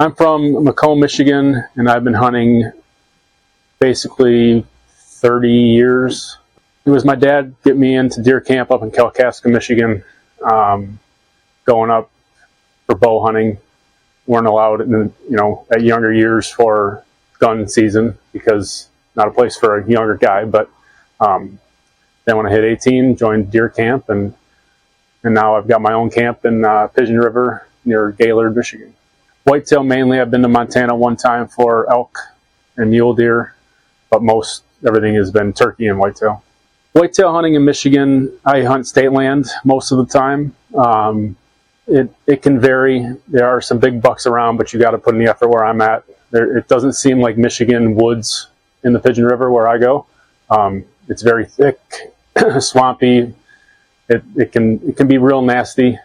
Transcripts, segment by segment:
I'm from Macomb, Michigan, and I've been hunting basically 30 years. It was my dad get me into deer camp up in Kalkaska, Michigan, going up for bow hunting. Weren't allowed in, at younger years for gun season because not a place for a younger guy. But then when I hit 18, joined deer camp, and now I've got my own camp in Pigeon River near Gaylord, Michigan. Whitetail mainly. I've been to Montana one time for elk and mule deer, but everything has been turkey and whitetail. Whitetail hunting in Michigan, I hunt state land most of the time. It can vary. There are some big bucks around, but you got to put in the effort where I'm at. It doesn't seem like Michigan woods in the Pigeon River where I go. It's very thick, swampy. It can be real nasty,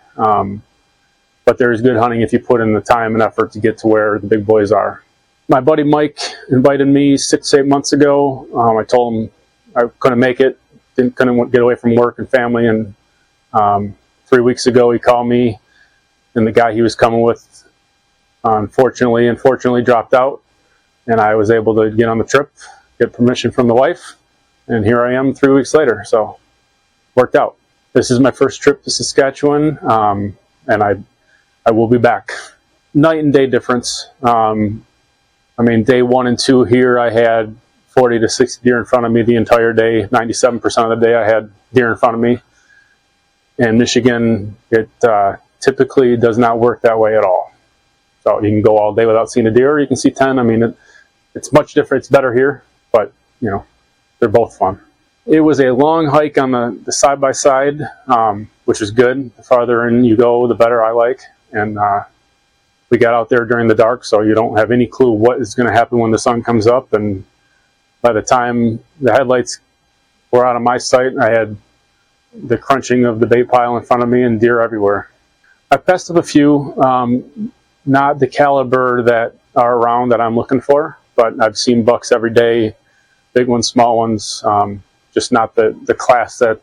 but there's good hunting if you put in the time and effort to get to where the big boys are. My buddy Mike invited me 6-8 months ago. I told him I couldn't make it, couldn't get away from work and family, and 3 weeks ago he called me, and the guy he was coming with unfortunately dropped out, and I was able to get on the trip, get permission from the wife, and here I am 3 weeks later, so worked out. This is my first trip to Saskatchewan, and I will be back. Night and day difference. Day 1 and 2 here, I had 40 to 60 deer in front of me the entire day. 97% of the day I had deer in front of me. In Michigan, it typically does not work that way at all. So you can go all day without seeing a deer, or you can see 10. It's much different. It's better here, but they're both fun. It was a long hike on the side-by-side, which is good. The farther in you go, the better I like. And we got out there during the dark, so you don't have any clue what is going to happen when the sun comes up. And by the time the headlights were out of my sight, I had the crunching of the bait pile in front of me and deer everywhere. I passed up a few, not the caliber that are around that I'm looking for, but I've seen bucks every day, big ones, small ones, just not the class that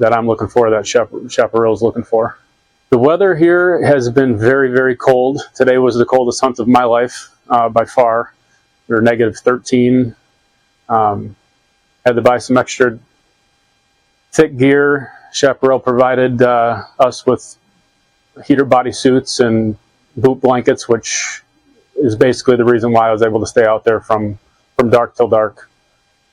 I'm looking for, that Chaparral's looking for. The weather here has been very, very cold. Today was the coldest hunt of my life by far. We were -13. Had to buy some extra thick gear. Chaparral provided us with heater bodysuits and boot blankets, which is basically the reason why I was able to stay out there from dark till dark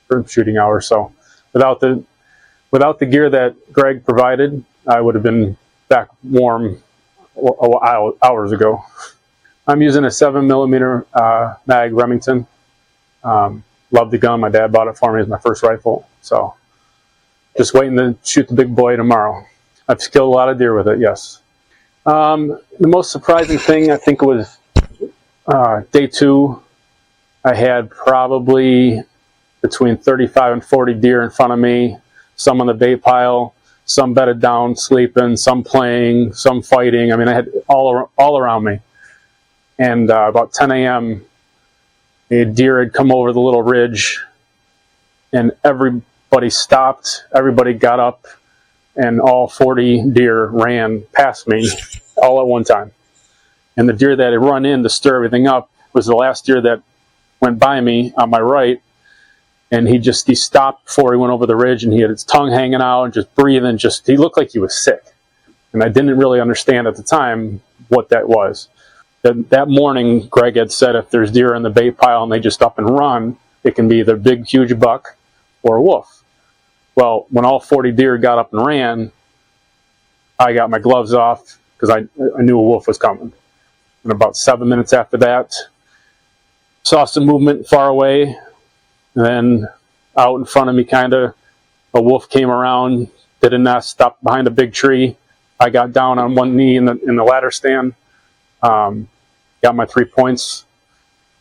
for shooting hours. So without the gear that Greg provided, I would have been back warm hours ago. I'm using a 7mm mag Remington. Love the gun. My dad bought it for me as my first rifle. So just waiting to shoot the big boy tomorrow. I've killed a lot of deer with it, yes. The most surprising thing, I think, was day 2. I had probably between 35 and 40 deer in front of me, some on the bait pile, some bedded down, sleeping, some playing, some fighting. I had all around me. And about 10 a.m., a deer had come over the little ridge, and everybody stopped, everybody got up, and all 40 deer ran past me all at one time. And the deer that had run in to stir everything up was the last deer that went by me on my right, and he stopped before he went over the ridge, and he had his tongue hanging out and just breathing. He looked like he was sick. And I didn't really understand at the time what that was. That morning, Greg had said if there's deer in the bait pile and they just up and run, it can be either a big, huge buck or a wolf. Well, when all 40 deer got up and ran, I got my gloves off because I knew a wolf was coming. And about 7 minutes after that, saw some movement far away. And then out in front of me, a wolf came around, did a nest, stopped behind a big tree. I got down on one knee in the ladder stand, got my 3 points.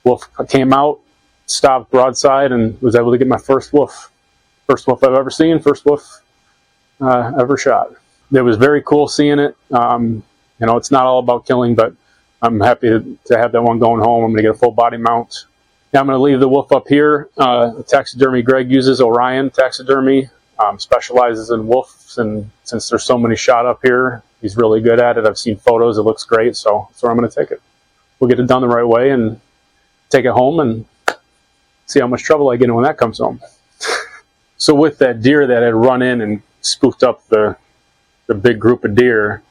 Wolf came out, stopped broadside, and was able to get my first wolf. First wolf I've ever seen, first wolf ever shot. It was very cool seeing it. It's not all about killing, but I'm happy to have that one going home. I'm going to get a full body mount. Now I'm going to leave the wolf up here. The taxidermy Greg uses, Orion Taxidermy, specializes in wolves, and since there's so many shot up here, he's really good at it. I've seen photos. It looks great, so that's where I'm going to take it. we'll get it done the right way and take it home and see how much trouble I get in when that comes home. So with that deer that had run in and spooked up the big group of deer,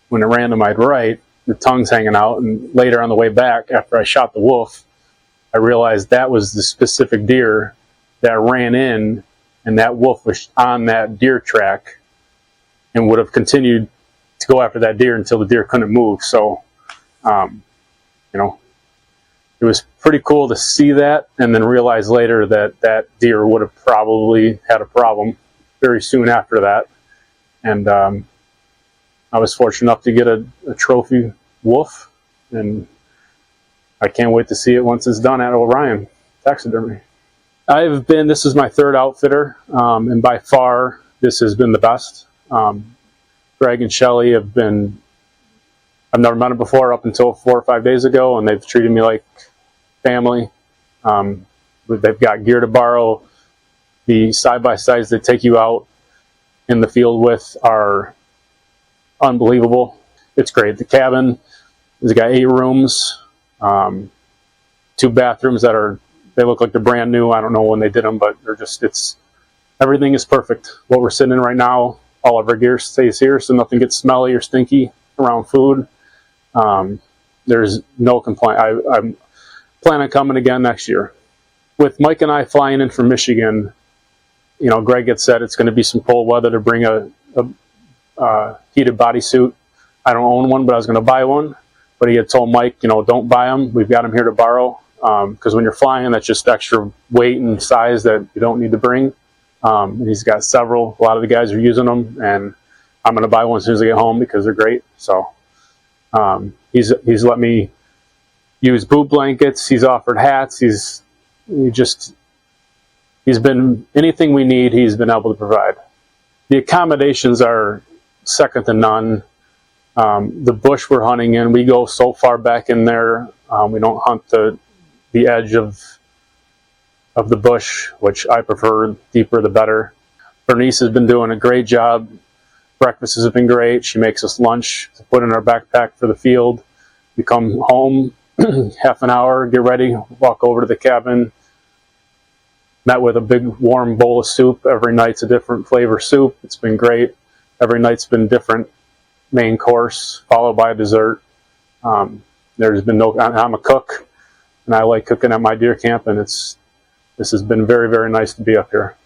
when it randomized right, the tongue's hanging out, and later on the way back, after I shot the wolf, I realized that was the specific deer that ran in, and that wolf was on that deer track and would have continued to go after that deer until the deer couldn't move. So, you know, it was pretty cool to see that, and then realize later that that deer would have probably had a problem very soon after that. And I was fortunate enough to get a trophy wolf, and I can't wait to see it once it's done at Orion Taxidermy. This is my third outfitter, and by far this has been the best. Greg and Shelly I've never met them before up until 4 or 5 days ago, and they've treated me like family. They've got gear to borrow. The side-by-sides they take you out in the field with are unbelievable. It's great. The cabin has got 8 rooms, 2 bathrooms they look like they're brand new. I don't know when they did them, but everything is perfect. What we're sitting in right now, all of our gear stays here, so nothing gets smelly or stinky around food. There's no complaint. I'm planning on coming again next year. With Mike and I flying in from Michigan, you know, Greg had said it's going to be some cold weather to bring a heated bodysuit. I don't own one, but I was going to buy one. But he had told Mike, you know, don't buy them. We've got them here to borrow. Because when you're flying, that's just extra weight and size that you don't need to bring. And he's got several. A lot of the guys are using them, and I'm going to buy one as soon as I get home because they're great. So he's let me use boot blankets. He's offered hats. He's been anything we need. He's been able to provide. The accommodations are second to none. The bush we're hunting in, we go so far back in there. We don't hunt the edge of the bush, which I prefer. Deeper the better. Bernice has been doing a great job. Breakfasts have been great. She makes us lunch to put in our backpack for the field. We come home, half an hour, get ready, walk over to the cabin. Met with a big warm bowl of soup. Every night's a different flavor soup. It's been great. Every night's been different main course, followed by a dessert. There's been I'm a cook, and I like cooking at my deer camp, and this has been very, very nice to be up here.